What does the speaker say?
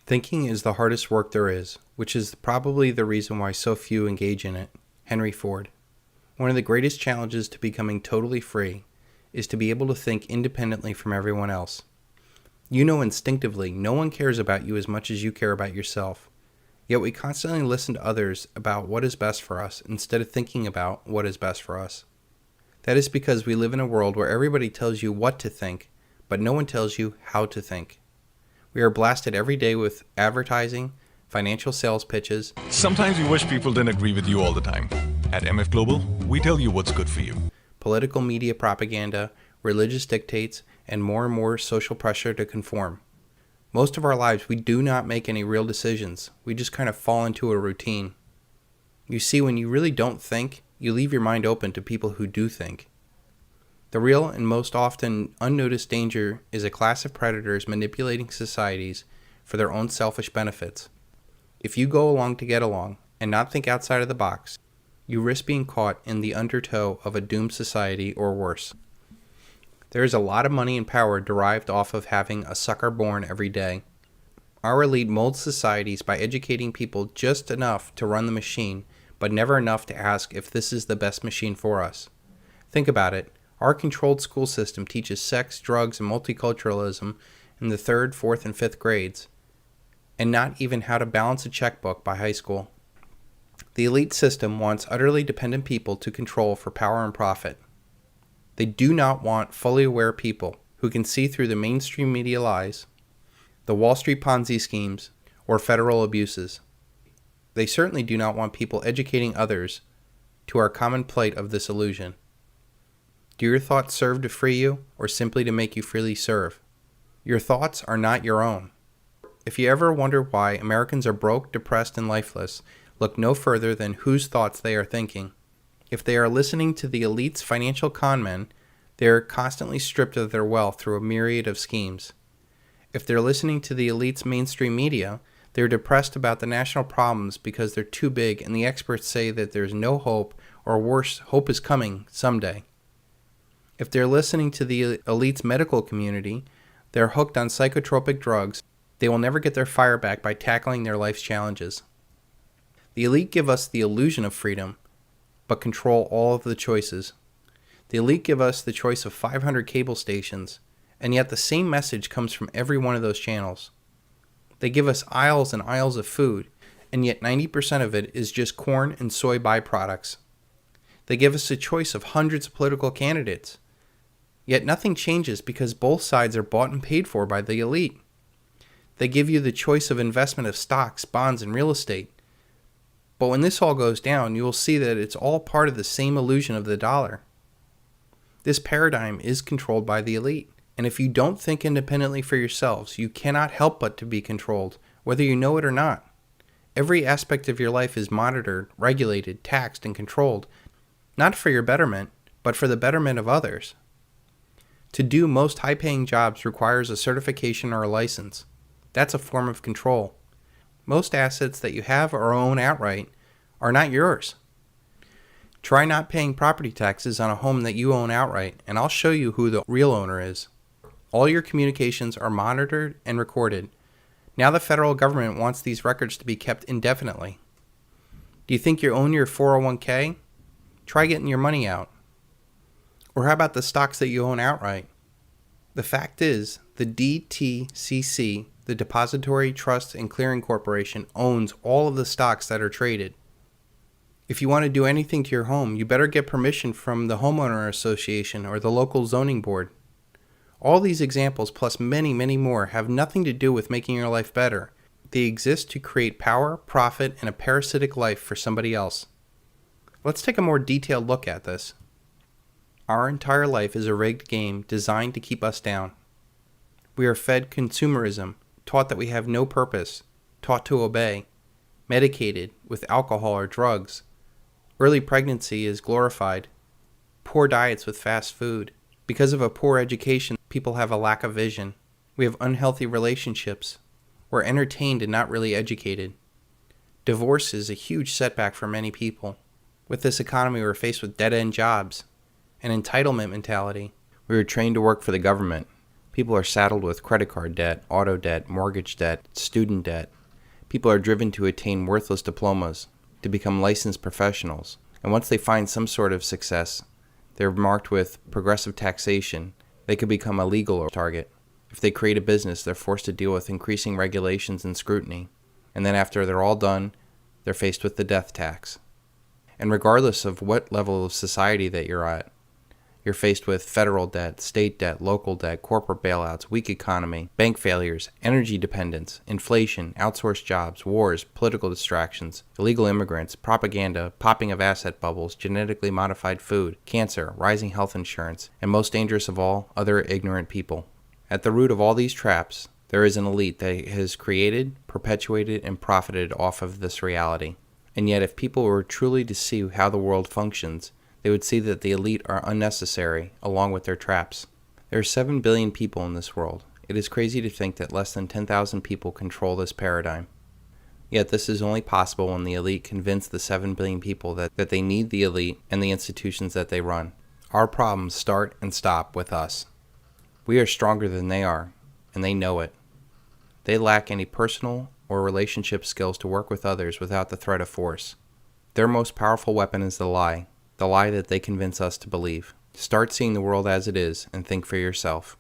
Thinking is the hardest work there is, which is probably the reason why so few engage in it. Henry Ford. One of the greatest challenges to becoming totally free is to be able to think independently from everyone else. You know instinctively no one cares about you as much as you care about yourself, yet we constantly listen to others about what is best for us instead of thinking about what is best for us. That is because we live in a world where everybody tells you what to think, but no one tells you how to think. We are blasted every day with advertising, financial sales pitches. Sometimes you wish people didn't agree with you all the time. At MF Global, we tell you what's good for you. Political media propaganda, religious dictates, and more social pressure to conform. Most of our lives, we do not make any real decisions. We just kind of fall into a routine. You see, when you really don't think, you leave your mind open to people who do think. The real and most often unnoticed danger is a class of predators manipulating societies for their own selfish benefits. If you go along to get along and not think outside of the box, you risk being caught in the undertow of a doomed society or worse. There is a lot of money and power derived off of having a sucker born every day. Our elite molds societies by educating people just enough to run the machine, but never enough to ask if this is the best machine for us. Think about it. Our controlled school system teaches sex, drugs, and multiculturalism in the 3rd, 4th, and 5th grades, and not even how to balance a checkbook by high school. The elite system wants utterly dependent people to control for power and profit. They do not want fully aware people who can see through the mainstream media lies, the Wall Street Ponzi schemes, or federal abuses. They certainly do not want people educating others to our common plight of this illusion. Do your thoughts serve to free you, or simply to make you freely serve? Your thoughts are not your own. If you ever wonder why Americans are broke, depressed, and lifeless, look no further than whose thoughts they are thinking. If they are listening to the elite's financial conmen, they are constantly stripped of their wealth through a myriad of schemes. If they're listening to the elite's mainstream media, they're depressed about the national problems because they're too big and the experts say that there's no hope, or worse, hope is coming someday. If they're listening to the elite's medical community, they're hooked on psychotropic drugs. They will never get their fire back by tackling their life's challenges. The elite give us the illusion of freedom, but control all of the choices. The elite give us the choice of 500 cable stations, and yet the same message comes from every one of those channels. They give us aisles and aisles of food, and yet 90% of it is just corn and soy byproducts. They give us a choice of hundreds of political candidates, yet nothing changes because both sides are bought and paid for by the elite. They give you the choice of investment of stocks, bonds, and real estate. But when this all goes down, you will see that it's all part of the same illusion of the dollar. This paradigm is controlled by the elite, and if you don't think independently for yourselves, you cannot help but to be controlled, whether you know it or not. Every aspect of your life is monitored, regulated, taxed, and controlled, not for your betterment, but for the betterment of others. To do most high-paying jobs requires a certification or a license. That's a form of control. Most assets that you have or own outright are not yours. Try not paying property taxes on a home that you own outright, and I'll show you who the real owner is. All your communications are monitored and recorded. Now the federal government wants these records to be kept indefinitely. Do you think you own your 401k? Try getting your money out. Or how about the stocks that you own outright? The fact is, the DTCC, the Depository Trust and Clearing Corporation, owns all of the stocks that are traded. If you want to do anything to your home, you better get permission from the homeowner association or the local zoning board. All these examples, plus many more, have nothing to do with making your life better. They exist to create power, profit, and a parasitic life for somebody else. Let's take a more detailed look at this. Our entire life is a rigged game designed to keep us down. We are fed consumerism, taught that we have no purpose, taught to obey, medicated with alcohol or drugs. Early pregnancy is glorified. Poor diets with fast food. Because of a poor education, people have a lack of vision. We have unhealthy relationships. We're entertained and not really educated. Divorce is a huge setback for many people. With this economy, we're faced with dead-end jobs, an entitlement mentality. We were trained to work for the government. People are saddled with credit card debt, auto debt, mortgage debt, student debt. People are driven to attain worthless diplomas, to become licensed professionals. And once they find some sort of success, they're marked with progressive taxation. They could become a legal target. If they create a business, they're forced to deal with increasing regulations and scrutiny. And then after they're all done, they're faced with the death tax. And regardless of what level of society that you're at, you're faced with federal debt, state debt, local debt, corporate bailouts, weak economy, bank failures, energy dependence, inflation, outsourced jobs, wars, political distractions, illegal immigrants, propaganda, popping of asset bubbles, genetically modified food, cancer, rising health insurance, and most dangerous of all, other ignorant people. At the root of all these traps, there is an elite that has created, perpetuated, and profited off of this reality. And yet if people were truly to see how the world functions, they would see that the elite are unnecessary, along with their traps. There are 7 billion people in this world. It is crazy to think that less than 10,000 people control this paradigm. Yet this is only possible when the elite convince the 7 billion people that they need the elite and the institutions that they run. Our problems start and stop with us. We are stronger than they are, and they know it. They lack any personal or relationship skills to work with others without the threat of force. Their most powerful weapon is the lie that they convince us to believe. Start seeing the world as it is and think for yourself.